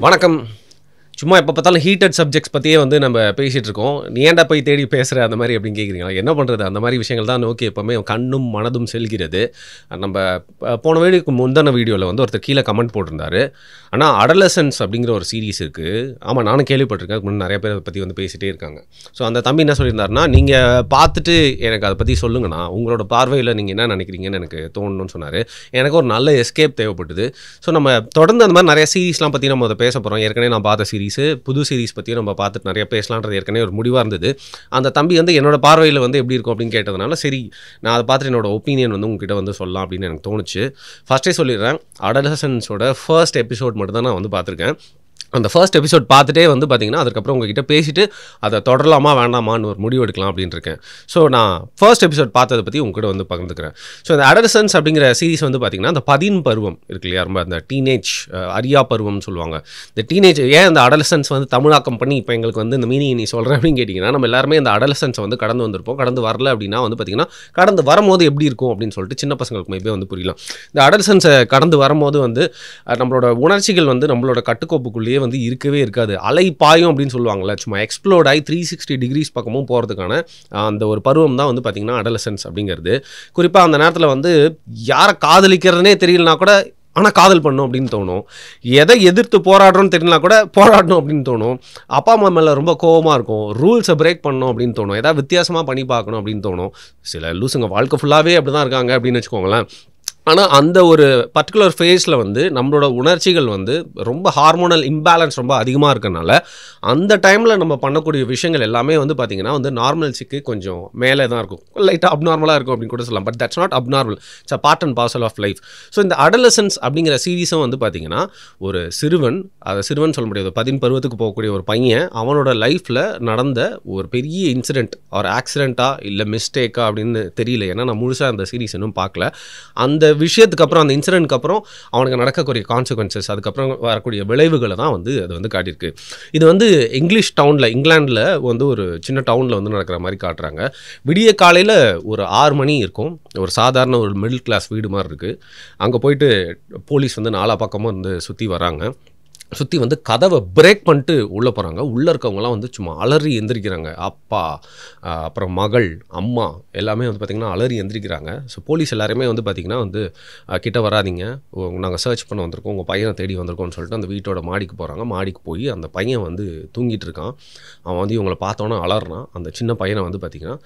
வணக்கம். சும்மா எப்போ பார்த்தாலும் ஹீட்டட் சப்ஜெக்ட்ஸ் பற்றியே வந்து நம்ம பேசிகிட்டு இருக்கோம். நீ ஏன்டா போய் தேடி பேசுகிற அந்த மாதிரி அப்படின்னு கேட்குறீங்களா? என்ன பண்ணுறது, அந்த மாதிரி விஷயங்கள் தான் நோக்கி எப்போவுமே கண்ணும் மனதும் செல்கிறது. நம்ம போன வீடியோக்கு முந்தின வீடியோவில் வந்து ஒருத்தர் கீழே கமெண்ட் போட்டிருந்தாரு. ஆனால் அடலசன்ஸ் அப்படிங்கிற ஒரு சீரீஸ் இருக்குது. ஆமாம், நானும் கேள்விப்பட்டிருக்கேன். முன்னே நிறைய பேர் அதை பற்றி வந்து பேசிகிட்டே இருக்காங்க. ஸோ அந்த தம்பி என்ன சொல்லியிருந்தாருன்னா, நீங்கள் பார்த்துட்டு எனக்கு அதை பற்றி சொல்லுங்கண்ணா, உங்களோட பார்வையில் நீங்கள் என்ன நினைக்கிறீங்கன்னு எனக்கு தோணுன்னு சொன்னார். எனக்கு ஒரு நல்ல எஸ்கேப் தேவைப்பட்டது. ஸோ நம்ம தொடர்ந்து அந்த மாதிரி நிறைய சீரீஸ்லாம் பற்றி நம்ம அதை பேச போகிறோம். ஏற்கனவே நான் பார்த்த சீரீஸ், புது சீரீஸ் பற்றியும் நம்ம பார்த்துட்டு நிறைய பேசலான்றது ஏற்கனவே ஒரு முடிவாக இருந்தது. அந்த தம்பி வந்து என்னோட பார்வையில் வந்து எப்படி இருக்கும் அப்படின்னு கேட்டதுனால, சரி நான் அதை பார்த்துட்டு என்னோட ஒப்பீனியன் வந்து உங்ககிட்ட வந்து சொல்லலாம் அப்படின்னு எனக்கு தோணுச்சு. ஃபஸ்ட்டே சொல்லிடுறேன், அடலசன்ஸோட ஃபர்ஸ்ட் எபிசோட் மட்டும் தான் நான் வந்து பார்த்துருக்கேன். அந்த ஃபர்ஸ்ட் எபிசோட் பார்த்துட்டே வந்து பார்த்திங்கன்னா, அதுக்கப்புறம் உங்ககிட்ட பேசிவிட்டு அதை தொடரலாமா வேண்டாமான்னு ஒரு முடிவு எடுக்கலாம் அப்படின்னு இருக்கேன். ஸோ நான் ஃபர்ஸ்ட் எபிசோட் பார்த்ததை பற்றி உங்ககிட்ட வந்து பகிர்ந்துக்கிறேன். ஸோ இந்த அடலசன்ஸ் அப்படிங்கிற சீரிஸ் வந்து பார்த்திங்கன்னா, அந்த 13 பருவம் இருக்கு இல்லையா, ரொம்ப அந்த டீனேஜ் அரியா பருவம்னு சொல்லுவாங்க. இந்த டீனேஜ் ஏன் இந்த அடலசன்ஸ் வந்து தமிழாக்கம் பண்ணி இப்போ எங்களுக்கு வந்து இந்த மீனிங் நீ சொல்கிறேன் அப்படின்னு கேட்டிங்கன்னா, நம்ம எல்லாருமே இந்த அடலசன்ஸை வந்து கடந்து வந்திருப்போம். கடந்து வரல அப்படின்னா வந்து பார்த்திங்கன்னா, கடந்து வரும்போது எப்படி இருக்கும் அப்படின்னு சொல்லிட்டு சின்ன பசங்களுக்கு மேபே வந்து புரியலாம். இந்த அடலசன்ஸை கடந்து வரும்போது வந்து நம்மளோட உணர்ச்சிகள் வந்து நம்மளோட கட்டுக்கோப்புக்குள்ளேயே வந்து இருக்கவே இருக்காது. அலை பாயும் அப்படின்னு சொல்லுவாங்கல்ல, சும்மா எக்ஸ்ப்ளோர்ட் ஆகி 360 டிகிரிஸ் பக்கமும் போகிறதுக்கான அந்த ஒரு பருவம் தான் வந்து பார்த்திங்கன்னா அடலசன்ஸ் அப்படிங்கிறது. குறிப்பாக அந்த நேரத்தில் வந்து யாரை காதலிக்கிறதுனே தெரியலனா கூட ஆனால் காதல் பண்ணணும் அப்படின்னு தோணும். எதை எதிர்த்து போராடுறோன்னு தெரியலனா கூட போராடணும் அப்படின்னு தோணும். அப்பா அம்மா மேலே ரொம்ப கோவமாக இருக்கும். ரூல்ஸை பிரேக் பண்ணணும் அப்படின்னு தோணும். ஏதாவது வித்தியாசமாக பண்ணி பார்க்கணும் அப்படின்னு தோணும். சில லூசுங்க வாழ்க்கை ஃபுல்லாகவே அப்படி தான் இருக்காங்க அப்படின்னு வச்சுக்கோங்களேன். ஆனால் அந்த ஒரு பர்டிகுலர் ஃபேஸில் வந்து நம்மளோட உணர்ச்சிகள் வந்து ரொம்ப ஹார்மோனல் இம்பேலன்ஸ் ரொம்ப அதிகமாக இருக்கனால அந்த டைமில் நம்ம பண்ணக்கூடிய விஷயங்கள் எல்லாமே வந்து பார்த்திங்கன்னா வந்து நார்மல்ஸுக்கு கொஞ்சம் மேலே தான் இருக்கும். லைட்டாக அப்நார்மலாக இருக்கும் அப்படின்னு கூட சொல்லலாம். But that's not abnormal, it's a part and parcel of life. So இந்த அடலசன்ஸ் அப்படிங்கிற சீரீஸும் வந்து பார்த்திங்கன்னா, ஒரு சிறுவன், அதை சிறுவன் சொல்ல முடியாது, 13 பருவத்துக்கு போகக்கூடிய ஒரு பையன், அவனோட லைஃப்பில் நடந்த ஒரு பெரிய இன்சிடென்ட், ஒரு ஆக்சிடெண்ட்டாக இல்லை மிஸ்டேக்கா அப்படின்னு தெரியல. ஏன்னா நான் முழுசாக அந்த சீரீஸ் இன்னும் பார்க்கல. அந்த விஷயத்துக்கு அப்புறம், அந்த இன்சிடென்ட்க்கு அப்புறம் அவனுக்கு நடக்கக்கூடிய கான்சிக்வன்சஸ், அதுக்கப்புறம் வரக்கூடிய விளைவுகளை தான் வந்து அது வந்து காட்டியிருக்கு. இது வந்து இங்கிலீஷ் டவுனில், இங்கிலாண்டில் வந்து ஒரு சின்ன டவுனில் வந்து நடக்கிற மாதிரி காட்டுறாங்க. விடிய காலையில் ஒரு 6 மணி இருக்கும். ஒரு சாதாரண ஒரு மிடில் கிளாஸ் வீடு மாதிரி இருக்குது. அங்கே போயிட்டு போலீஸ் வந்து நாலா பக்கமும் வந்து சுற்றி வராங்க. சுற்றி வந்து கதவை பிரேக் பண்ணிட்டு உள்ளே போகிறாங்க. உள்ளே இருக்கவங்களாம் வந்து சும்மா அலறி எந்திரிக்கிறாங்க. அப்பா, அப்புறம் மகள், அம்மா எல்லாமே வந்து பார்த்திங்கன்னா அலறி எந்திரிக்கிறாங்க. ஸோ போலீஸ் எல்லாருமே வந்து பார்த்திங்கன்னா வந்து கிட்ட வராதிங்க, நாங்கள் சர்ச் பண்ண வந்திருக்கோம், உங்கள் பையனை தேடி வந்திருக்கோம்னு சொல்லிட்டு அந்த வீட்டோட மாடிக்கு போகிறாங்க. மாடிக்கு போய் அந்த பையன் வந்து தூங்கிட்டு இருக்கான். அவன் வந்து இவங்களை பார்த்தோன்னே அலறான். அந்த சின்ன பையனை வந்து பார்த்திங்கன்னா,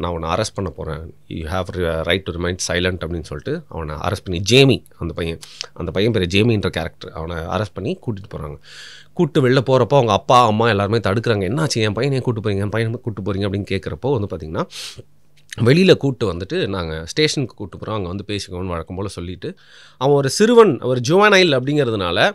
நான் அவனை அரெஸ்ட் பண்ண போகிறேன், you have right to remain silent அப்படின்னு சொல்லிட்டு அவனை அரெஸ்ட் பண்ணி, ஜேமி அந்த பையன் பேர் ஜேமின்ற கேரக்டர், அவனை அரெஸ்ட் பண்ணி கூட்டிகிட்டு போகிறாங்க. கூப்பிட்டு வெளில போகிறப்போ அவங்க அப்பா அம்மா எல்லாருமே தடுக்கிறாங்க. என்னாச்சு, என் பையனை கூப்பிட்டு போகிறீங்க அப்படின்னு கேட்குறப்போ வந்து பார்த்திங்கன்னா, வெளியில் கூப்பிட்டு வந்துட்டு நாங்கள் ஸ்டேஷனுக்கு கூப்பிட்டு போகிறோம், அங்கே வந்து பேசிக்கோன்னு வழக்கம் போல் சொல்லிவிட்டு, அவன் ஒரு சிறுவன், ஒரு ஜுவனைல் அப்படிங்கிறதுனால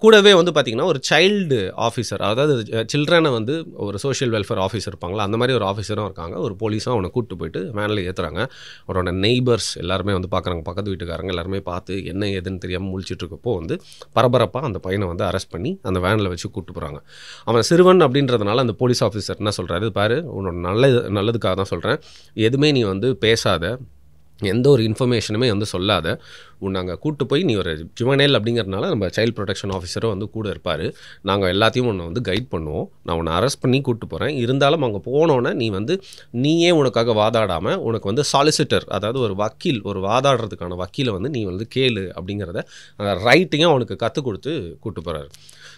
கூடவே வந்து பார்த்திங்கன்னா ஒரு சைல்டு ஆஃபீஸர், அதாவது சில்ட்ரனை வந்து ஒரு சோஷியல் வெல்ஃபேர் ஆஃபீஸர் இருப்பாங்களா, அந்த மாதிரி ஒரு ஆஃபீஸரும் இருக்காங்க. ஒரு போலீஸும் அவனை கூப்பிட்டு போயிட்டு வேனில் ஏற்றுறாங்க. அவரோட நெய்பர்ஸ் எல்லாருமே வந்து பார்க்குறாங்க, பக்கத்து வீட்டுக்காரங்க எல்லாருமே பார்த்து என்ன ஏதுன்னு தெரியாமல் முழிச்சிட்ருக்கப்போ வந்து பரபரப்பாக அந்த பையனை வந்து அரெஸ்ட் பண்ணி அந்த வேனில் வச்சு கூப்பிட்டு போகிறாங்க. அவன் சிறுவன் அப்படின்றதுனால அந்த போலீஸ் ஆஃபீஸர் என்ன சொல்கிறாரு, பாரு உன்னோட நல்லதுக்காக தான் சொல்கிறேன், எதுவுமே நீ வந்து பேசாத, எந்த ஒரு இன்ஃபர்மேஷனுமே வந்து சொல்லாத, உன்னை அங்கே கூப்பிட்டு போய், நீ ஒரு ஜுவனைல் அப்படிங்கிறதுனால நம்ம சைல்டு ப்ரொடெக்ஷன் ஆஃபீஸரும் வந்து கூட இருப்பார், நாங்கள் எல்லாத்தையும் உன்னை வந்து கைட் பண்ணுவோம், நான் உன்னை அரெஸ்ட் பண்ணி கூப்பிட்டு போகிறேன், இருந்தாலும் அங்கே போனோன்னே நீ வந்து நீயே உனக்காக வாதாடாமல் உனக்கு வந்து சாலிசிட்டர், அதாவது ஒரு வக்கீல், ஒரு வாதாடுறதுக்கான வக்கீலை வந்து நீ வந்து கேளு அப்படிங்கிறத அந்த ரைட்டையும் அவனுக்கு கற்றுக் கொடுத்து கூப்பிட்டு போகிறாரு.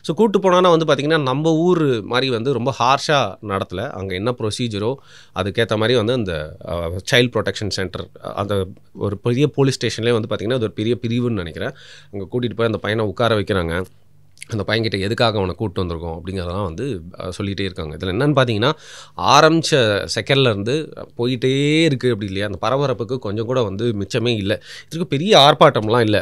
ஸோ கூப்பிட்டு போனோன்னா வந்து பார்த்திங்கன்னா, நம்ம ஊர் மாதிரி வந்து ரொம்ப ஹார்ஷாக நடத்தலை. அங்கே என்ன ப்ரொசீஜரோ அதுக்கேற்ற மாதிரி வந்து அந்த சைல்டு ப்ரொடெக்ஷன் சென்டர், அந்த ஒரு பெரிய போலீஸ் ஸ்டேஷன்லேயே வந்து பார்த்திங்கன்னா அது ஒரு பெரிய பிரிவுன்னு நினைக்கிறேன். அங்கே கூட்டிகிட்டு போய் அந்த பையனை உட்கார வைக்கிறாங்க. அந்த பையன்கிட்ட எதுக்காக அவனை கூப்பிட்டு வந்திருக்கோம் அப்படிங்கிறதான் வந்து சொல்லிகிட்டே இருக்காங்க. இதில் என்னென்னு பார்த்தீங்கன்னா, ஆரம்பித்த செகண்ட்லேருந்து போயிட்டே இருக்குது அப்படி இல்லையா, அந்த பரபரப்புக்கு கொஞ்சம் கூட வந்து மிச்சமே இல்லை. இதுக்கு பெரிய ஆர்ப்பாட்டம்லாம் இல்லை.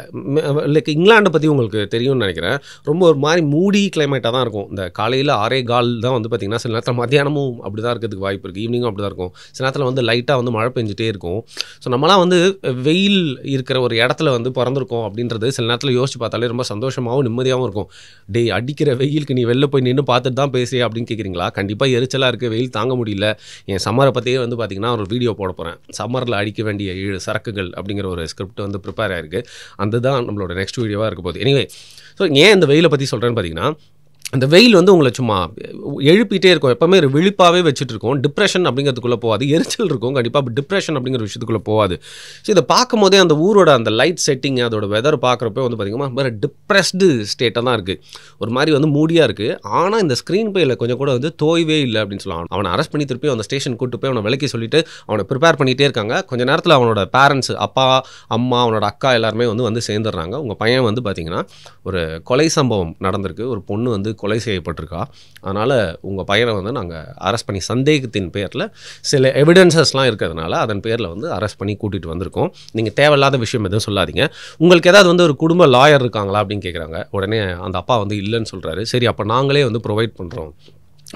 லைக் இங்கிலாண்டை பற்றி உங்களுக்கு தெரியும்னு நினைக்கிறேன். ரொம்ப ஒரு மாதிரி மூடி கிளைமேட்டாக தான் இருக்கும். இந்த காலையில் 6:15 தான் வந்து பார்த்திங்கன்னா, சில நேரத்தில் மத்தியானமும் அப்படி தான் இருக்கிறதுக்கு வாய்ப்பு இருக்குது, ஈவினிங்கும் அப்படி தான் இருக்கும். சில நேரத்தில் வந்து லைட்டாக வந்து மழை பெஞ்சிட்டே இருக்கும். ஸோ நம்மளாம் வந்து வெயில் இருக்கிற ஒரு இடத்துல வந்து பிறந்திருக்கோம் அப்படின்றது சில நேரத்தில் யோசிச்சு பார்த்தாலே ரொம்ப சந்தோஷமாகவும் நிம்மதியாகவும் இருக்கும். டேய் அடிக்கிற வெயிலுக்கு நீ வெளில போய் நின்று பார்த்துட்டு தான் பேசு அப்படின்னு கேட்குறீங்களா? கண்டிப்பாக எரிச்சலாக இருக்குது, வெயில் தாங்க முடியல. என் சம்மரை பற்றியே வந்து பார்த்திங்கன்னா ஒரு வீடியோ போட போகிறேன். சம்மரில் அடிக்க வேண்டிய 7 சரக்குகள் அப்படிங்கிற ஒரு ஸ்கிரிப்ட் வந்து ப்ரிப்பேர் ஆகிருக்கு. அதுதான் நம்மளோட நெக்ஸ்ட் வீடியோவாக இருக்க போகுது. எனிவே, ஸோ ஏன் இந்த வெயிலை பற்றி சொல்கிறேன்னு பார்த்தீங்கன்னா, அந்த வெயில் வந்து உங்களை சும்மா எழுப்பிட்டே இருக்கும், எப்போவுமே ஒரு விழிப்பாகவே வச்சுட்டு இருக்கும். டிப்ரெஷன் அப்படிங்கிறதுக்குள்ளே போகாது, எரிச்சல் இருக்கும் கண்டிப்பாக, டிப்ரெஷன் அப்படிங்கிற விஷயத்துக்குள்ளே போகாது. ஸோ இதை பார்க்கும் போதே அந்த ஊரோட அந்த லைட் செட்டிங், அதோட வெதர் பார்க்குறப்ப வந்து பார்த்திங்கன்னா வேறு டிப்ரெஸ்டு ஸ்டேட்டாக தான் இருக்குது, ஒரு மாதிரி வந்து மூடியாக இருக்குது. ஆனால் இந்த ஸ்க்ரீன் பிளேயில் கொஞ்சம் கூட வந்து தோய்வே இல்லை அப்படின்னு சொல்லலாம். அவனை அரெஸ்ட் பண்ணி திருப்பி அந்த ஸ்டேஷன் கூட்டு போய் அவனை விலைக்கு சொல்லிட்டு அவனை ப்ரிப்பேர் பண்ணிகிட்டே இருக்காங்க. கொஞ்சம் நேரத்தில் அவனோட பேரண்ட்ஸ், அப்பா அம்மா, அவனோட அக்கா எல்லாருமே வந்து சேர்ந்துடுறாங்க. உங்கள் பையன் வந்து பார்த்திங்கன்னா ஒரு கொலை சம்பவம் நடந்திருக்கு, ஒரு பொண்ணு வந்து கொலை செய்யப்பட்டிருக்கா. அதனால் உங்கள் பையனை வந்து நாங்கள் அரெஸ்ட் பண்ணி சந்தேகத்தின் பேரில் சில எவிடன்சஸ்லாம் இருக்கிறதுனால அதன் பேரில் வந்து அரெஸ்ட் பண்ணி கூட்டிகிட்டு வந்திருக்கோம். நீங்கள் தேவையில்லாத விஷயம் எதுவும் சொல்லாதீங்க. உங்களுக்கு ஏதாவது வந்து ஒரு குடும்ப லாயர் இருக்காங்களா அப்படின்னு கேட்குறாங்க. உடனே அந்த அப்பா வந்து இல்லைன்னு சொல்கிறாரு. சரி, அப்போ நாங்களே வந்து ப்ரொவைட் பண்ணுறோம்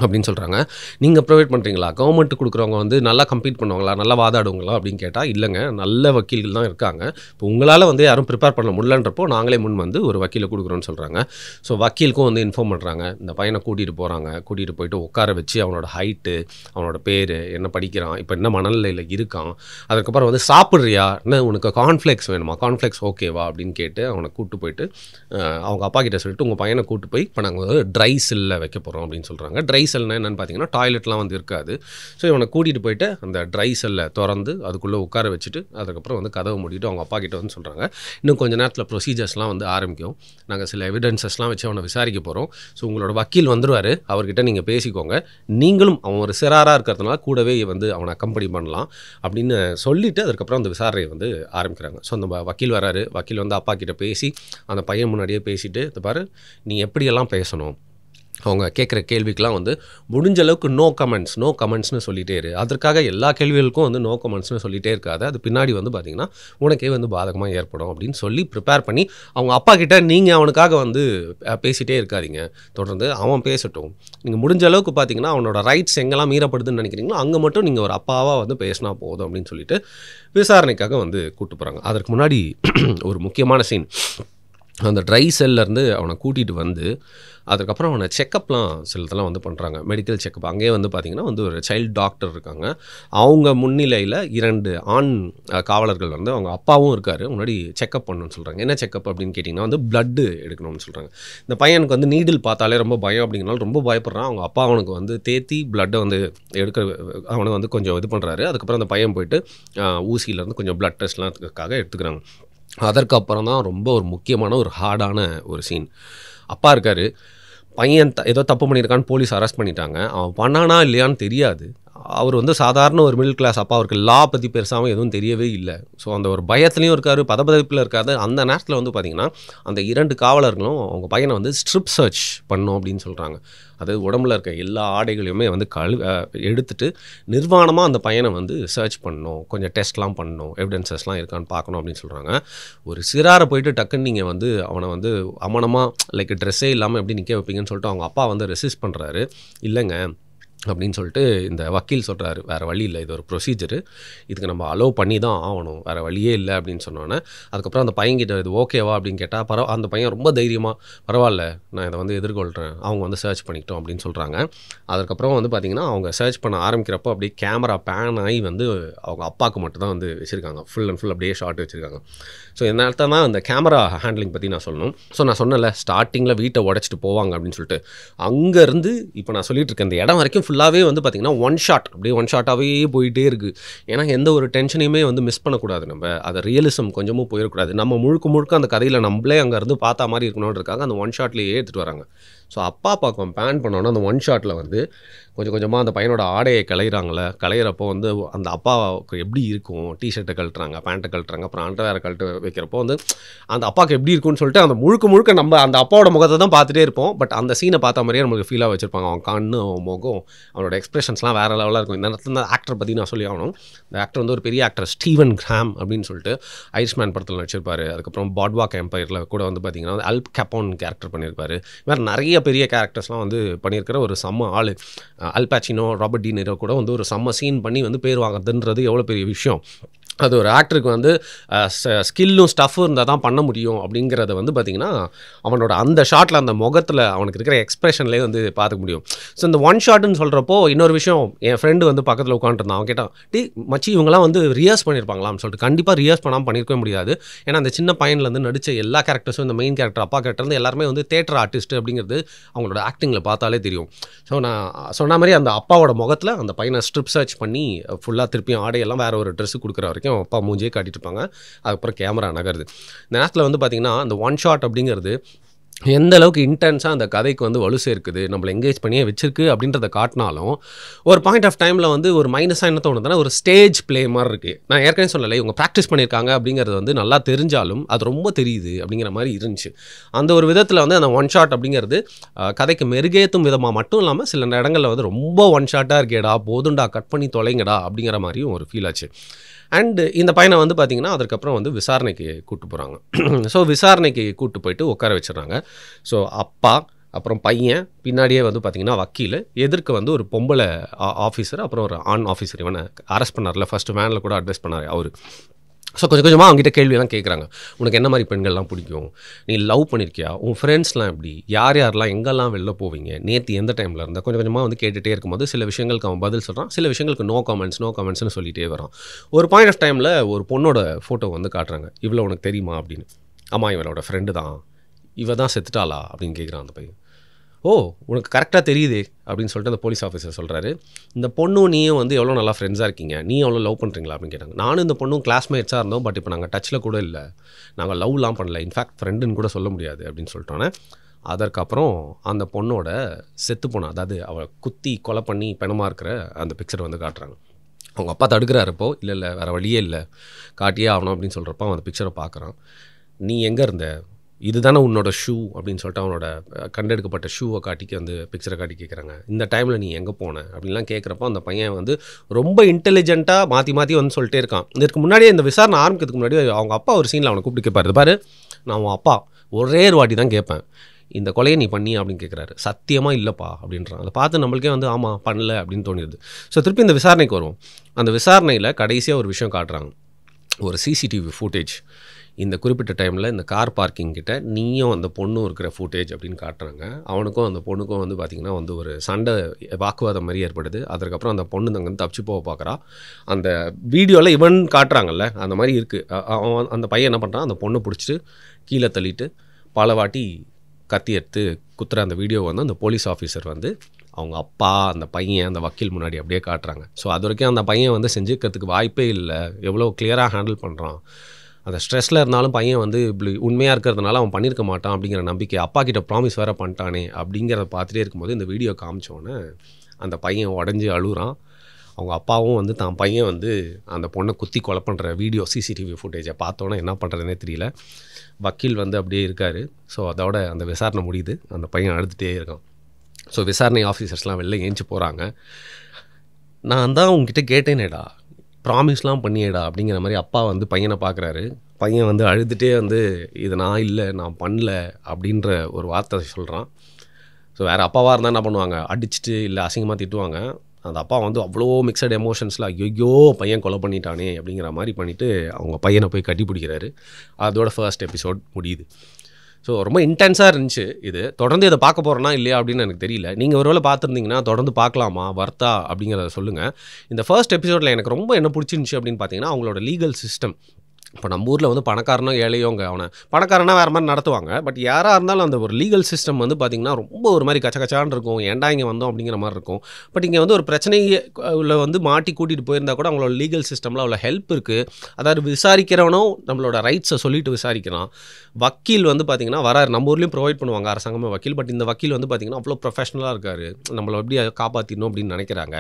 அப்படின்னு சொல்கிறாங்க. நீங்கள் ப்ரொவைட் பண்ணுறீங்களா? கவர்மெண்ட் கொடுக்குறவங்க வந்து நல்லா கம்ப்ளீட் பண்ணுவாங்களா, நல்லா வாதாடுவாங்களா அப்படின்னு கேட்டால், இல்லைங்க, நல்ல வக்கீல்கள் தான் இருக்காங்க. இப்போ உங்களால் வந்து யாரும் ப்ரிப்பேர் பண்ண முடியலன்றப்போ நாங்களே முன் வந்து ஒரு வக்கீலை கொடுக்குறோன்னு சொல்கிறாங்க. ஸோ வக்கீலுக்கும் வந்து இன்ஃபார்ம் பண்ணுறாங்க. இந்த பையனை கூட்டிகிட்டு போகிறாங்க. கூட்டிகிட்டு போயிட்டு உட்கார வச்சு அவனோட ஹைட்டு, அவனோட பேர், என்ன படிக்கிறான், இப்போ என்ன மனநிலையில் இருக்கான், அதுக்கப்புறம் வந்து சாப்பிட்றியா, என்ன உனக்கு கார்ன்ஃப்ளேக்ஸ் வேணுமா, கார்ன்ஃப்ளேக்ஸ் ஓகேவா அப்படின்னு கேட்டு அவனை கூப்பிட்டு போயிட்டு அவங்க அப்பா கிட்ட சொல்லிட்டு உங்கள் பையனை கூப்பிட்டு போய் இப்போ நாங்கள் வந்து ட்ரை செல்லில் வைக்க போகிறோம் அப்படின்னு சொல்கிறாங்க. ட்ரை செல்னா என்னென்னு பார்த்தீங்கன்னா டாய்லெட்லாம் வந்து இருக்காது. ஸோ இவனை கூட்டிகிட்டு போயிட்டு அந்த ட்ரை செல்லை திறந்து அதுக்குள்ளே உட்கார வச்சுட்டு அதுக்கப்புறம் வந்து கதவை மூடிட்டு அவங்க அப்பா கிட்ட வந்து சொல்கிறாங்க, இன்னும் கொஞ்சம் நேரத்தில் ப்ரொசீஜர்ஸ்லாம் வந்து ஆரம்பிக்கும், நாங்கள் சில எவிடன்சஸ்லாம் வச்சு அவனை விசாரிக்க போகிறோம். ஸோ உங்களோட வக்கீல் வந்துடுவார், அவர்கிட்ட நீங்கள் பேசிக்கோங்க, நீங்களும் அவன் ஒரு சிறாராக இருக்கிறதுனால கூடவே வந்து அவனை அக்கம்பெனி பண்ணலாம் அப்படின்னு சொல்லிவிட்டு அதுக்கப்புறம் அந்த விசாரணையை வந்து ஆரம்பிக்கிறாங்க. ஸோ அந்த வக்கீல் வராரு. வக்கீல் வந்து அப்பா கிட்ட பேசி அந்த பையன் முன்னாடியே பேசிவிட்டு, இது பாரு, நீ எப்படியெல்லாம் பேசணும், அவங்க கேட்குற கேள்விக்கெலாம் வந்து முடிஞ்ச அளவுக்கு நோ கமெண்ட்ஸ்னு சொல்லிகிட்டே இரு. அதற்காக எல்லா கேள்விகளுக்கும் வந்து நோ கமெண்ட்ஸ்னு சொல்லிகிட்டே இருக்காது, அது பின்னாடி வந்து பார்த்திங்கன்னா உனக்கே வந்து பாதகமாக ஏற்படும் அப்படின்னு சொல்லி ப்ரிப்பேர் பண்ணி அவங்க அப்பா கிட்ட நீங்கள் அவனுக்காக வந்து பேசிகிட்டே இருக்காதிங்க, தொடர்ந்து அவன் பேசட்டும். நீங்கள் முடிஞ்ச அளவுக்கு பார்த்திங்கன்னா அவனோட ரைட்ஸ் எங்கெல்லாம் மீறப்படுதுன்னு நினைக்கிறீங்களோ அங்கே மட்டும் நீங்கள் ஒரு அப்பாவாக வந்து பேசினா போதும் அப்படின்னு சொல்லிட்டு விசாரணைக்காக வந்து கூப்பிட்டு போகிறாங்க. அதற்கு முன்னாடி ஒரு முக்கியமான சீன், அந்த ட்ரை செல்லேருந்து அவனை கூட்டிகிட்டு வந்து அதுக்கப்புறம் அவனை செக்கப்லாம் சிலதெல்லாம் வந்து பண்ணுறாங்க, மெடிக்கல் செக்கப். அங்கேயே வந்து பார்த்திங்கன்னா வந்து ஒரு சைல்டு டாக்டர் இருக்காங்க. அவங்க முன்னிலையில் 2 ஆண் காவலர்கள் வந்து அவங்க அப்பாவும் இருக்கார், முன்னாடி செக்கப் பண்ணணும்னு சொல்கிறாங்க. என்ன செக்கப் அப்படின்னு கேட்டிங்கன்னா வந்து பிளட்டு எடுக்கணும்னு சொல்கிறாங்க. இந்த பையனுக்கு வந்து நீடில் பார்த்தாலே ரொம்ப பயம் அப்படிங்கிறனால ரொம்ப பயப்படுறான். அவங்க அப்பா அவனுக்கு வந்து தேத்தி பிளட்டை வந்து எடுக்க அவனை வந்து கொஞ்சம் இது பண்ணுறாரு. அதுக்கப்புறம் அந்த பையன் போயிட்டு ஊசியிலேருந்து கொஞ்சம் பிளட் டெஸ்ட்லாம் எடுத்துக்கிறாங்க. அதற்கப்புறம் தான் ரொம்ப ஒரு முக்கியமான ஒரு ஹார்டான ஒரு சீன். அப்பா இருக்கார், பையன் ஏதோ தப்பு பண்ணியிருக்கான்னு போலீஸ் அரெஸ்ட் பண்ணிட்டாங்க. அவன் பண்ணானா இல்லையான்னு தெரியாது. அவர் வந்து சாதாரண ஒரு மிடில் கிளாஸ் அப்பா, அவருக்கு லா பற்றி பெருசாகவும் எதுவும் தெரியவே இல்லை. ஸோ அந்த ஒரு பயத்துலையும் இருக்கார், பதபதப்பில் இருக்காது. அந்த நேரத்தில் வந்து பார்த்திங்கன்னா அந்த 2 காவலர்களும் அவங்க பையனை வந்து ஸ்ட்ரிப் சர்ச் பண்ணோம் அப்படின்னு சொல்கிறாங்க. அது உடம்புல இருக்க எல்லா ஆடைகளையுமே வந்து எடுத்துட்டு நிர்வாணமாக அந்த பையனை வந்து சர்ச் பண்ணணும், கொஞ்சம் டெஸ்ட்லாம் பண்ணணும், எவிடன்சஸ்லாம் இருக்கான்னு பார்க்கணும் அப்படின்னு சொல்கிறாங்க. ஒரு சிறாரை போயிட்டு டக்குன்னு நீங்கள் வந்து அவனை வந்து அமனமாக லைக் ட்ரெஸ்ஸே இல்லாமல் எப்படி நிற்க வைப்பீங்கன்னு சொல்லிட்டு அவங்க அப்பா வந்து ரெசிஸ்ட் பண்ணுறாரு. இல்லைங்க அப்படின்னு சொல்லிட்டு இந்த வக்கீல் சொல்கிறாரு, வேறு வழி இல்லை, இது ஒரு ப்ரொசீஜரு, இதுக்கு நம்ம அலோவ் பண்ணி தான் ஆகணும், வேறு வழியே இல்லை அப்படின்னு சொன்னோன்னே அதுக்கப்புறம் அந்த பையன்கிட்ட இது ஓகேவா அப்படின்னு கேட்டால் அந்த பையன் ரொம்ப தைரியமாக பரவாயில்ல நான் இதை வந்து எதிர்கொள்கிறேன், அவங்க வந்து சர்ச் பண்ணிக்கிட்டோம் அப்படின்னு சொல்கிறாங்க. அதுக்கப்புறம் வந்து பார்த்திங்கன்னா அவங்க சர்ச் பண்ண ஆரம்பிக்கிறப்போ அப்படியே கேமரா பேன் ஆகி வந்து அவங்க அப்பாவுக்கு மட்டும் தான் வந்து வச்சுருக்காங்க, ஃபுல் அண்ட் ஃபுல் அப்படியே ஷார்ட் வச்சுருக்காங்க. ஸோ இதனால தான் அந்த கேமரா ஹேண்ட்லிங் பற்றி நான் சொல்லணும். ஸோ நான் சொன்னல ஸ்டார்டிங்கில் வீட்டை உடச்சிட்டு போவாங்க அப்படின்னு சொல்லிட்டு, அங்கேருந்து இப்போ நான் சொல்லிட்டு இருக்கேன் இந்த இடம் வரைக்கும் ஃபுல்லாகவே வந்து பார்த்திங்கன்னா ஒன் ஷாட்டாகவே போயிட்டே இருக்குது. ஏன்னா எந்த ஒரு டென்ஷனையுமே வந்து மிஸ் பண்ணக்கூடாது, நம்ம அதை ரியலிசம் கொஞ்சமும் போயிடக்கூடாது, நம்ம முழுக்க அந்த கதையில் நம்மளே அங்கேருந்து பார்த்தா மாதிரி இருக்கணும்னு இருக்காங்க, அந்த ஒன் ஷாட்லேயே எடுத்துகிட்டு வராங்க. ஸோ அப்பா பக்கம் பேன் பண்ணோன்னா அந்த ஒன் ஷாட்டில் வந்து கொஞ்சம் கொஞ்சமாக அந்த பையனோட ஆடையை களையிறப்போ வந்து அந்த அப்பாவுக்கு எப்படி இருக்கும், டிஷர்ட்டை கழட்டுறாங்க, பேண்ட்டை கழட்டுறாங்க, அப்புறம் அண்டர்வேரை கழட்டு வைக்கிறப்போ வந்து அந்த அப்பாவுக்கு எப்படி இருக்கும்னு சொல்லிட்டு அந்த முழுக்க நம்ம அந்த அப்பாவோட முகத்தை தான் பார்த்துட்டே இருப்போம். பட் அந்த சீனை பார்த்த மாதிரியே நமக்கு ஃபீலாக வச்சுருப்பாங்க. அவன் கண்ணு, அவன் முகம், அவனோட எக்ஸ்பிரஷன்ஸ்லாம் வேறு லெவலாக இருக்கும். இந்த நேரத்தில் இந்த ஆக்டர் பற்றி நான் சொல்லி ஆகணும். இந்த ஆக்டர் வந்து ஒரு பெரிய ஆக்டர், ஸ்டீவன் கிராம் அப்படின்னு சொல்லிட்டு ஐரிஷ்மேன் படத்தில் நடிச்சிருப்பார். அதுக்கப்புறம் பாட்வாக் எம்பையரில் கூட வந்து பார்த்திங்கன்னா அல் கேப்போன் கேரக்டர் பண்ணியிருப்பார். வேறு நிறைய பெரிய கேரக்டர்ஸ்லாம் வந்து பண்ணியிருக்கிற ஒரு செம்ம ஆள். அல் பாச்சினோ, ராபர்ட் டி நீரோ கூட வந்து ஒரு செம்ம சீன் பண்ணி வந்து பேர் வாங்குறதுன்றது எவ்வளோ பெரிய விஷயம். அது ஒரு ஆக்டருக்கு வந்து ஸ்கில்லும் ஸ்டஃப்பும் இருந்தால் தான் பண்ண முடியும் அப்படிங்கிறத வந்து பார்த்திங்கன்னா அவனோட அந்த ஷாட்டில் அந்த முகத்தில் அவனுக்கு இருக்கிற எக்ஸ்பிரஷன்லேயே வந்து பார்த்துக்க முடியும். ஸோ இந்த ஒன் ஷாட்டுன்னு சொல்கிறப்போ இன்னொரு விஷயம், என் ஃப்ரெண்டு வந்து பக்கத்தில் உட்காந்துருந்தான். அவன் கேட்டான், மச்சி இவங்களாம் வந்து ரிஹர்ஸ் பண்ணியிருப்பாங்களான்னு சொல்லிட்டு. கண்டிப்பாக ரிஹர்ஸ் பண்ணாமல் பண்ணியிருக்கவே முடியாது. ஏன்னா அந்த சின்ன பையன்லேருந்து நடித்த எல்லா கேரக்டர்ஸும், இந்த மெயின் கேரக்டர் அப்பா கேரக்டர் வந்து எல்லாருமே வந்து தேட்டர் ஆர்டிஸ்ட் அப்படிங்கிறது அவங்களோட ஆக்டிங்கில் பார்த்தாலே தெரியும். ஸோ நான் சொன்ன மாதிரி அந்த அப்பாவோட முகத்தில் அந்த பையனை ஸ்ட்ரிப் சர்ச் பண்ணி ஃபுல்லாக திருப்பியும் ஆடையெல்லாம் வேறு ஒரு ட்ரெஸ்ஸு கொடுக்குற வரைக்கும் அப்பா மூஞ்சியே காட்டிட்டு இருப்பாங்க. அதுக்கப்புறம் கேமரா நகருது. இந்த நேரத்தில் வந்து பார்த்திங்கன்னா அந்த ஒன் ஷாட் அப்படிங்கிறது எந்த அளவுக்கு இன்டென்ஸாக அந்த கதைக்கு வந்து வலு சேர்க்குது, நம்மளை எங்கேஜ் பண்ணியே வச்சிருக்கு அப்படின்றத காட்டினாலும் ஒரு பாயிண்ட் ஆஃப் டைமில் வந்து ஒரு மைனஸாக என்ன தோணுதுன்னா ஒரு ஸ்டேஜ் பிளே மாதிரி இருக்குது. நான் ஏற்கனவே சொல்லலை, இவங்க ப்ராக்டிஸ் பண்ணியிருக்காங்க அப்படிங்கிறது வந்து நல்லா தெரிஞ்சாலும் அது ரொம்ப தெரியுது அப்படிங்கிற மாதிரி இருந்துச்சு. அந்த ஒரு விதத்தில் வந்து அந்த ஒன் ஷாட் அப்படிங்கிறது கதைக்கு மெருகேற்றும் விதமாக மட்டும் இல்லாமல் சில இடங்களில் வந்து ரொம்ப ஒன் ஷாட்டாக இருக்கேடா, போதுண்டா, கட் பண்ணி தொலைங்கடா அப்படிங்கிற மாதிரியும் ஒரு ஃபீல் ஆச்சு. அண்டு இந்த பையனை வந்து பார்த்திங்கன்னா அதுக்கப்புறம் வந்து விசாரணைக்கு கூப்பிட்டு போகிறாங்க. ஸோ விசாரணைக்கு கூப்பிட்டு போயிட்டு உட்கார வச்சிடறாங்க. ஸோ அப்பா, அப்புறம் பையன், பின்னாடியே வந்து பார்த்திங்கன்னா வக்கீல், எதிர்க்க வந்து ஒரு பொம்பளை ஆஃபீஸர், அப்புறம் ஒரு ஆண் ஆஃபீஸர். இவனை அரெஸ்ட் பண்ணார்ல ஃபஸ்ட்டு வேனில் கூட அட்வைஸ் பண்ணார் அவர். ஸோ கொஞ்சம் கொஞ்சமாக அவங்ககிட்ட கேள்வியெல்லாம் கேட்குறாங்க. உனக்கு என்ன மாதிரி பெண்கள்லாம் பிடிக்கும், நீ லவ் பண்ணியிருக்கியா, உன் ஃப்ரெண்ட்ஸ்லாம் எப்படி, யார் யாரெல்லாம் எங்கெல்லாம் வெளில போவீங்க, நேற்று எந்த டைமில் இருந்தால், கொஞ்சம் கொஞ்சமாக வந்து கேட்டுகிட்டே இருக்கும்போது சில விஷயங்களுக்கு அவன் பதில் சொல்கிறான், சில விஷயங்களுக்கு நோ கமெண்ட்ஸ்னு சொல்லிகிட்டே வரான். ஒரு பாயிண்ட் ஆஃப் டைமில் ஒரு பொண்ணோட ஃபோட்டோ வந்து காட்டுறாங்க. இவ்வளோ உனக்கு தெரியுமா அப்படின்னு. ஆமாம், இவளோட ஃப்ரெண்டு தான். இவ தான் செத்துட்டாளா அப்படின்னு கேட்குறான் அந்த பையன். ஓ, உனக்கு கரெக்டாக தெரியுதே அப்படின்னு சொல்லிட்டு அந்த போலீஸ் ஆஃபீஸர் சொல்கிறாரு. இந்த பொண்ணும் நீயும் வந்து எவ்வளோ நல்லா ஃப்ரெண்ட்ஸாக இருக்கீங்க, நீ எவ்வளோ லவ் பண்ணுறீங்களா அப்படின்னு கேட்டாங்க. நானும் இந்த பொண்ணும் கிளாஸ்மேட்ஸாக இருந்தோம், பட் இப்போ நாங்கள் டச்சில் கூட இல்லை, நாங்கள் லவ்லாம் பண்ணல, இன்ஃபேக்ட் ஃப்ரெண்டுன்னு கூட சொல்ல முடியாது அப்படின்னு சொல்லிட்டோன்னே அதற்கப்புறம் அந்த பொண்ணோட செத்து போன, அதாவது அவள் குத்தி கொலை பண்ணி பிணமாக இருக்கிற அந்த பிக்சரை வந்து காட்டுறாங்க. அவங்க அப்பா தடுக்கிறாருப்போ, இல்லை வேறு வழியே இல்லை, காட்டியே ஆகணும் அப்படின்னு சொல்கிறப்போ அவன் அந்த பிக்சரை பார்க்குறான். நீ எங்கே இருந்த, இதுதானே உன்னோட ஷூ அப்படின்னு சொல்லிட்டு அவனோட கண்டெடுக்கப்பட்ட ஷூவை காட்டிக்கு வந்து பிக்சரை காட்டி கேட்குறாங்க. இந்த டைமில் நீ எங்கே போன அப்படின்லாம் கேட்குறப்போ அந்த பையன் வந்து ரொம்ப இன்டெலிஜென்ட்டாக மாற்றி வந்து சொல்லிட்டே இருக்கான். இதற்கு முன்னாடியே இந்த விசாரணை ஆரம்பிக்கிறதுக்கு முன்னாடி அவங்க அப்பா ஒரு சீனில் அவனை கூப்பிட்டு கேட்பாரு, பாரு நான் உன் அப்பா ஒரே ஒரு வாட்டி தான் கேட்பேன், இந்த கொலையை நீ பண்ணி அப்படின்னு கேட்குறாரு. சத்தியமாக இல்லைப்பா அப்படின்றான். அதை பார்த்து நம்மளுக்கே வந்து ஆமாம் பண்ணல அப்படின்னு தோணிடுது. ஸோ திருப்பி இந்த விசாரணைக்கு வருவோம். அந்த விசாரணையில் கடைசியாக ஒரு விஷயம் காட்டுறாங்க, ஒரு சிசிடிவி ஃபுட்டேஜ். இந்த குறிப்பிட்ட டைமில் இந்த கார் பார்க்கிங் கிட்ட நீயும் அந்த பொண்ணும் இருக்கிற ஃபுட்டேஜ் அப்படின்னு காட்டுறாங்க. அவனுக்கும் அந்த பொண்ணுக்கும் வந்து பார்த்திங்கன்னா வந்து ஒரு சண்டை வாக்குவாதம் மாதிரி ஏற்படுது. அதுக்கப்புறம் அந்த பொண்ணு அங்கே வந்து தப்பிச்சு போக பார்க்குறா. அந்த வீடியோவில் இவன் காட்டுறாங்கல்ல அந்த மாதிரி இருக்குது. அவன் அந்த பையன் என்ன பண்ணுறான், அந்த பொண்ணை பிடிச்சிட்டு கீழே தள்ளிட்டு பல வாட்டி கத்தி எடுத்து குத்துற அந்த வீடியோ வந்து அந்த போலீஸ் ஆஃபீஸர் வந்து அவங்க அப்பா, அந்த பையன், அந்த வக்கீல் முன்னாடி அப்படியே காட்டுறாங்க. ஸோ அது வரைக்கும் அந்த பையன் வந்து செஞ்சுக்கிறதுக்கு வாய்ப்பே இல்லை, எவ்வளோ கிளியராக ஹேண்டில் பண்ணுறான். அந்த ஸ்ட்ரெஸ்ஸில் இருந்தாலும் பையன் வந்து இப்படி உண்மையாக இருக்கிறதுனால அவன் பண்ணியிருக்க மாட்டான் அப்படிங்கிற நம்பிக்கை, அப்பா கிட்ட ப்ராமிஸ் வேறு பண்ணிட்டானே அப்படிங்கிறத பார்த்துட்டே இருக்கும்போது இந்த வீடியோ காமிச்சோன்னே அந்த பையன் உடஞ்சி அழுகிறான். அவங்க அப்பாவும் வந்து தான் பையன் வந்து அந்த பொண்ணை குத்தி கொலை பண்ணுற வீடியோ சிசிடிவி ஃபுட்டேஜை பார்த்தோன்னே என்ன பண்ணுறதுனே தெரியல. வக்கீல் வந்து அப்படியே இருக்கார். ஸோ அதோட அந்த விசாரணை முடியுது. அந்த பையன் அழுதுகிட்டே இருக்கான். ஸோ விசாரணை ஆஃபீஸர்ஸ்லாம் வெளில ஏஞ்சி போகிறாங்க. நான் தான் உங்ககிட்ட கேட்டேனேடா, ப்ராமிஸ்லாம் பண்ணியேடா அப்படிங்கிற மாதிரி அப்பா வந்து பையனை பார்க்குறாரு. பையன் வந்து அழுதுகிட்டே வந்து இது நான் இல்லை, நான் பண்ணல அப்படின்ற ஒரு வார்த்தை சொல்கிறான். ஸோ வேறு அப்பாவாக இருந்தால் என்ன பண்ணுவாங்க, அடிச்சுட்டு இல்லை அசிங்கமாக திட்டுவாங்க. அந்த அப்பா வந்து அவ்வளோ மிக்சட் எமோஷன்ஸில் ஐயோ பையன் கொலை பண்ணிட்டானே அப்படிங்கிற மாதிரி பண்ணிவிட்டு அவங்க பையனை போய் கட்டி பிடிக்கிறாரு. அதோட ஃபர்ஸ்ட் எபிசோட் முடியுது. ஸோ ரொம்ப இன்டென்ஸாக இருந்துச்சு. இது தொடர்ந்து இதை பார்க்க போகிறேன்னா இல்லையா அப்படின்னு எனக்கு தெரியல. நீங்கள் ஒருவேளை பார்த்துருந்தீங்கன்னா தொடர்ந்து பார்க்கலாமா, வர்த்தா அப்படிங்கிறத சொல்லுங்கள். இந்த ஃபர்ஸ்ட் எபிசோடில் எனக்கு ரொம்ப என்ன பிடிச்சிருந்துச்சி அப்படின்னு பார்த்தீங்கன்னா அவங்களோட லீகல் சிஸ்டம். இப்போ நம்ம ஊரில் வந்து பணக்காரனோ ஏழையோங்க, அவனை பணக்காரனா வேறு மாதிரி நடத்துவாங்க. பட் யாராக இருந்தாலும் அந்த ஒரு லீகல் சிஸ்டம் வந்து பார்த்திங்கன்னா ரொம்ப ஒரு மாதிரி கச்சகச்சான்னு இருக்கும். ஏன்டா இங்கே வந்தோம் அப்படிங்கிற மாதிரி இருக்கும். பட் இங்கே வந்து ஒரு பிரச்சனையில் வந்து மாட்டி கூட்டிகிட்டு போயிருந்தால் கூட அவங்களோட லீகல் சிஸ்டமில் அவ்வளோ ஹெல்ப் இருக்குது. அதாவது விசாரிக்கிறவனும் நம்மளோட ரைட்ஸை சொல்லிட்டு விசாரிக்கிறான். வக்கீல் வந்து பார்த்திங்கன்னா வராரு, நம்ம ஊர்லேயும் ப்ரொவைட் பண்ணுவாங்க அரசாங்கமே வக்கீல். பட் இந்த வக்கீல் வந்து பார்த்திங்கன்னா அவ்வளோ ப்ரொஃபஷனலாக இருக்கார். நம்மளை எப்படி காப்பாற்றிடணும் அப்படின்னு நினைக்கிறாங்க.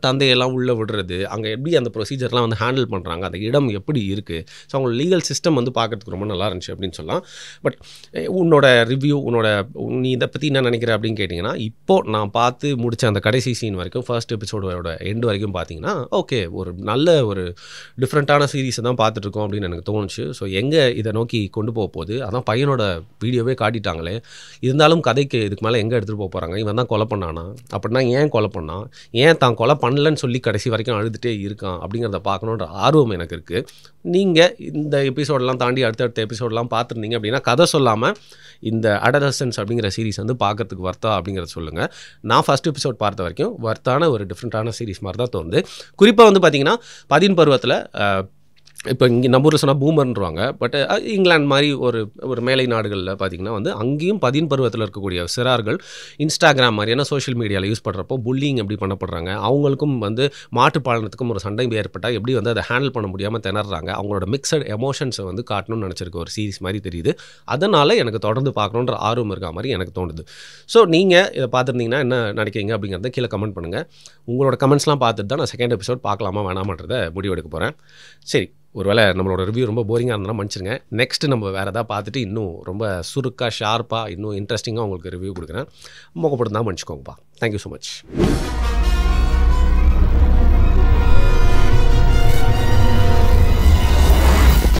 தந்தையெல்லாம் உள்ளே விடுறது, அங்கே எப்படி அந்த ப்ரொசீஜர்லாம் வந்து ஹேண்டில் பண்ணுறாங்க, அந்த இடம் எப்படி இருக்குது, ஸோ அவங்க லீகல் சிஸ்டம் வந்து பார்க்குறதுக்கு ரொம்ப நல்லா இருந்துச்சு அப்படின்னு சொல்லலாம். பட் உன்னோட ரிவ்யூ, நீ இதை பற்றி என்ன நினைக்கிற அப்படின்னு கேட்டிங்கன்னா, இப்போது நான் பார்த்து முடித்த அந்த கடைசி சீன் வரைக்கும் ஃபர்ஸ்ட் எபிசோடோட எண்டு வரைக்கும் பார்த்தீங்கன்னா, ஓகே ஒரு நல்ல ஒரு டிஃப்ரெண்ட்டான சீரீஸை தான் பார்த்துட்ருக்கோம் அப்படின்னு எனக்கு தோணுச்சு. ஸோ எங்கே இதை நோக்கி கொண்டு போக போகுது, அதான் பையனோட வீடியோவே காட்டிட்டாங்களே, இருந்தாலும் கதைக்கு இதுக்கு மேலே எங்கே எடுத்துகிட்டு போக போகிறாங்க, இவன் தான் கொலை பண்ணானா, அப்படின்னா ஏன் கொலை பண்ணான், ஏன் தான் கொலை பண்ணலன்னு சொல்லி கடைசி வரைக்கும் அழுதுகிட்டே இருக்கான் அப்படிங்கிறத பார்க்கணுன்ற ஆர்வம் எனக்கு இருக்குது. நீங்கள் இந்த எபிசோடெலாம் தாண்டி அடுத்தடுத்த எபிசோடெலாம் பார்த்துருந்தீங்க அப்படின்னா கதை சொல்லாமல் இந்த அடலசன்ஸ் அப்படிங்கிற சீரிஸ் வந்து பார்க்கறதுக்கு வர்த்தா அப்படிங்கிறத சொல்லுங்கள். நான் ஃபஸ்ட் எபிசோட் பார்த்த வரைக்கும் வர்த்தான ஒரு டிஃப்ரெண்ட்டான சீரிஸ் மாதிரி தான் தோணுது. குறிப்பாக வந்து பார்த்திங்கன்னா 13 பருவத்தில் இப்போ இங்கே நம்ம ஊரில் சொன்னால் பூமர்ன்றாங்க. பட் இங்கிலாந்து மாதிரி ஒரு மேலை நாடுகளில் பார்த்திங்கன்னா வந்து அங்கேயும் 13 பருவத்தில் இருக்கக்கூடிய சிறார்கள் இன்ஸ்டாகிராம் மாதிரியான சோஷியல் மீடியாவில் யூஸ் பண்ணுறப்போ புல்லிங் எப்படி பண்ணப்படுறாங்க, அவங்களுக்கும் வந்து மாட்டுப்பாலனத்துக்கும் ஒரு சண்டை ஏற்பட்டால் எப்படி வந்து அதை ஹேண்டில் பண்ண முடியாமல் திணறாங்க, அவங்களோட மிக்சட் எமோஷன்ஸை வந்து காட்டணும்னு நினச்சிருக்க ஒரு சீரிஸ் மாதிரி தெரியுது. அதனால் எனக்கு தொடர்ந்து பார்க்கணுன்ற ஆர்வம் இருக்கா மாதிரி எனக்கு தோணுது. ஸோ நீங்கள் இதை பார்த்துருந்தீங்கன்னா என்ன நினைக்கிறீங்க அப்படிங்கிறத கீழே கமெண்ட் பண்ணுங்கள். உங்களோட கமெண்ட்ஸ்லாம் பார்த்துட்டு தான் நான் செகண்ட் எபிசோட் பார்க்கலாமா வேணாமன்றதை முடிவெடுக்க போகிறேன். சரி, ஒருவேளை நம்மளோட ரிவ்யூ ரொம்ப போரிங்காக இருந்தால் மன்னிச்சிருங்க. நெக்ஸ்ட்டு நம்ம வேறு எதாவது பார்த்துட்டு இன்னும் ரொம்ப சுருக்காக ஷார்ப்பாக இன்னும் இன்ட்ரெஸ்டிங்காக உங்களுக்கு ரிவ்யூ கொடுக்குறேன். முகப்பட்டு தான் மன்னிச்சிக்கோங்கப்பா. Thank you so much.